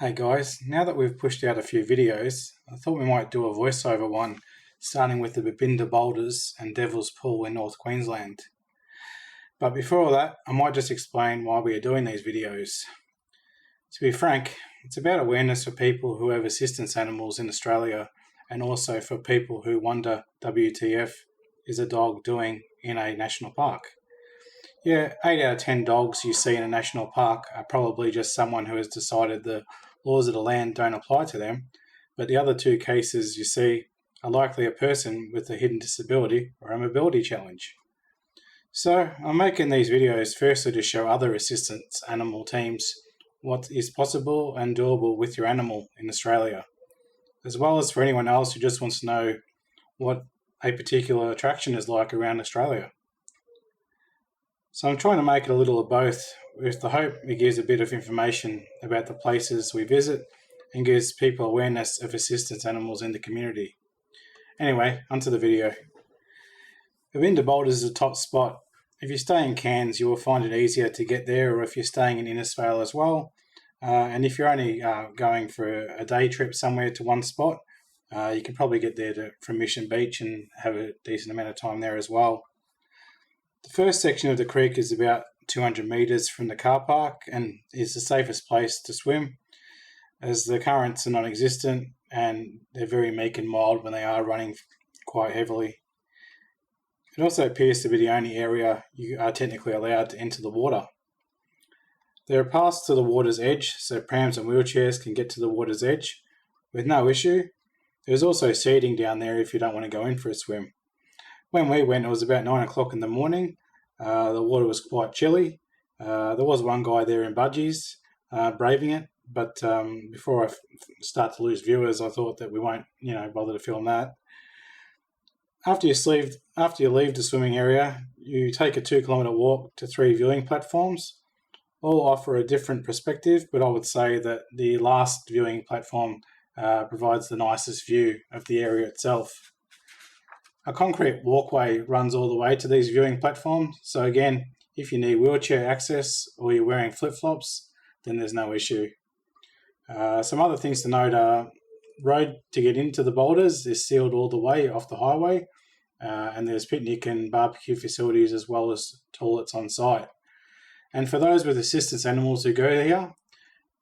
Hey guys, now that we've pushed out a few videos, I thought we might do a voiceover one, starting with the Babinda Boulders and Devil's Pool in North Queensland. But before all that, I might just explain why we are doing these videos. To be frank, it's about awareness for people who have assistance animals in Australia, and also for people who wonder WTF is a dog doing in a national park. Yeah, 8 out of 10 dogs you see in a national park are probably just someone who has decided the laws of the land don't apply to them, but the other two cases you see are likely a person with a hidden disability or a mobility challenge. So I'm making these videos firstly to show other assistance animal teams what is possible and doable with your animal in Australia, as well as for anyone else who just wants to know what a particular attraction is like around Australia. So I'm trying to make it a little of both, with the hope it gives a bit of information about the places we visit and gives people awareness of assistance animals in the community. Anyway, onto the video. Babinda Boulders is a top spot. If you stay in Cairns, you will find it easier to get there, or if you're staying in Innisfail as well. And if you're only going for a day trip somewhere to one spot, you can probably get there from Mission Beach and have a decent amount of time there as well. The first section of the creek is about 200 metres from the car park and is the safest place to swim, as the currents are non-existent and they're very meek and mild when they are running quite heavily. It also appears to be the only area you are technically allowed to enter the water. There are paths to the water's edge, so prams and wheelchairs can get to the water's edge with no issue. There's also seating down there if you don't want to go in for a swim. When we went, it was about 9 o'clock in the morning. The water was quite chilly. There was one guy there in budgies braving it, but before I start to lose viewers, I thought that we won't, bother to film that. After you leave the swimming area, you take a 2-kilometre walk to 3 viewing platforms. All offer a different perspective, but I would say that the last viewing platform provides the nicest view of the area itself. A concrete walkway runs all the way to these viewing platforms, so again, if you need wheelchair access or you're wearing flip-flops, then there's no issue. Some other things to note are road to get into the boulders is sealed all the way off the highway, and there's picnic and barbecue facilities as well as toilets on site. And for those with assistance animals who go here,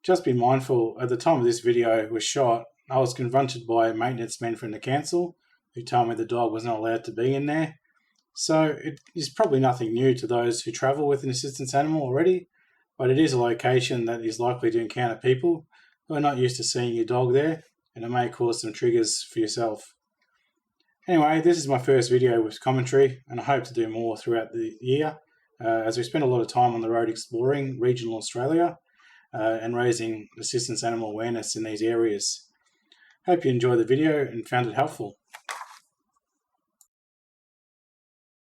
just be mindful, at the time of this video was shot, I was confronted by maintenance men from the council who told me the dog was not allowed to be in there. So it is probably nothing new to those who travel with an assistance animal already, but it is a location that is likely to encounter people who are not used to seeing your dog there, and it may cause some triggers for yourself. Anyway, this is my first video with commentary, and I hope to do more throughout the year, as we spend a lot of time on the road exploring regional Australia and raising assistance animal awareness in these areas. Hope you enjoyed the video and found it helpful.